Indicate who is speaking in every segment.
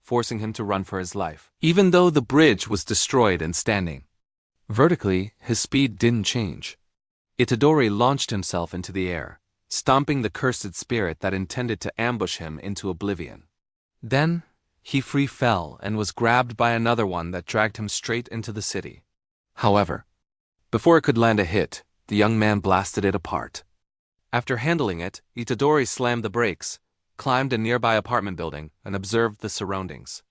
Speaker 1: forcing him to run for his life. Even though the bridge was destroyed and standing vertically, his speed didn't change. Itadori launched himself into the air, stomping the cursed spirit that intended to ambush him into oblivion. Then, he free fell and was grabbed by another one that dragged him straight into the city. However, before it could land a hit, the young man blasted it apart. After handling it, Itadori slammed the brakes, climbed a nearby apartment building, and observed the surroundings.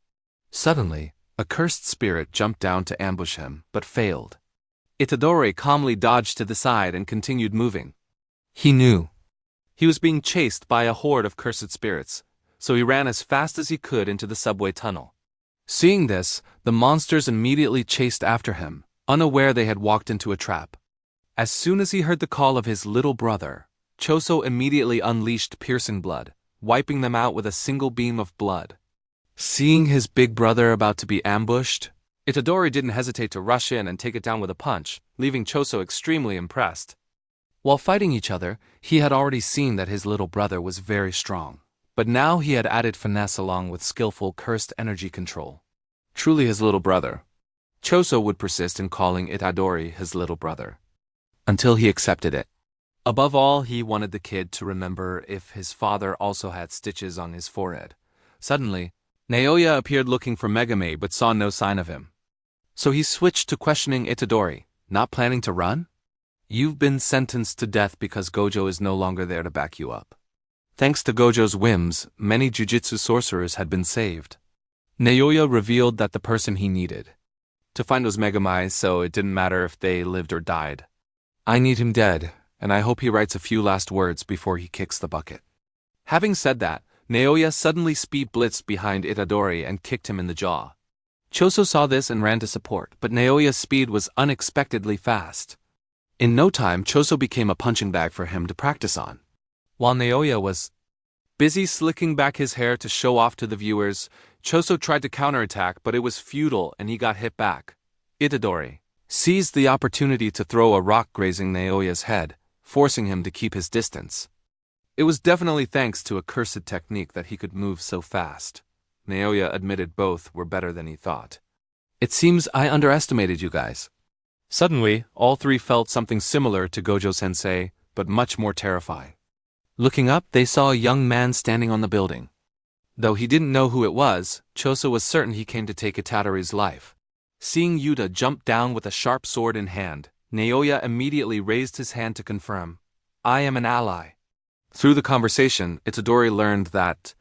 Speaker 1: Suddenly, a cursed spirit jumped down to ambush him, but failed. Itadori calmly dodged to the side and continued moving. He knew he was being chased by a horde of cursed spirits, so he ran as fast as he could into the subway tunnel. Seeing this, the monsters immediately chased after him, unaware they had walked into a trap. As soon as he heard the call of his little brother, Choso immediately unleashed piercing blood, wiping them out with a single beam of blood. Seeing his big brother about to be ambushed, Itadori didn't hesitate to rush in and take it down with a punch, leaving Choso extremely impressed. While fighting each other, he had already seen that his little brother was very strong, but now he had added finesse along with skillful cursed energy control. Truly his little brother. Choso would persist in calling Itadori his little brother, until he accepted it. Above all, he wanted the kid to remember if his father also had stitches on his forehead. Suddenly, Naoya appeared looking for Megame but saw no sign of him. So he switched to questioning Itadori, not planning to run? You've been sentenced to death because Gojo is no longer there to back you up. Thanks to Gojo's whims, many Jujutsu sorcerers had been saved. Naoya revealed that the person he needed to find was Megame, so it didn't matter if they lived or died. I need him dead, and I hope he writes a few last words before he kicks the bucket. Having said that, Naoya suddenly speed blitzed behind Itadori and kicked him in the jaw. Choso saw this and ran to support, but Naoya's speed was unexpectedly fast. In no time, Choso became a punching bag for him to practice on. While Naoya was busy slicking back his hair to show off to the viewers, Choso tried to counterattack, but it was futile and he got hit back. Itadori seized the opportunity to throw a rock grazing Naoya's head, forcing him to keep his distance. It was definitely thanks to a cursed technique that he could move so fast. Naoya admitted both were better than he thought. It seems I underestimated you guys. Suddenly, all three felt something similar to Gojo-sensei, but much more terrifying. Looking up, they saw a young man standing on the building. Though he didn't know who it was, Choso was certain he came to take Itadori's life. Seeing Yuta jump down with a sharp sword in hand, Naoya immediately raised his hand to confirm, I am an ally. Through the conversation, Itadori learned that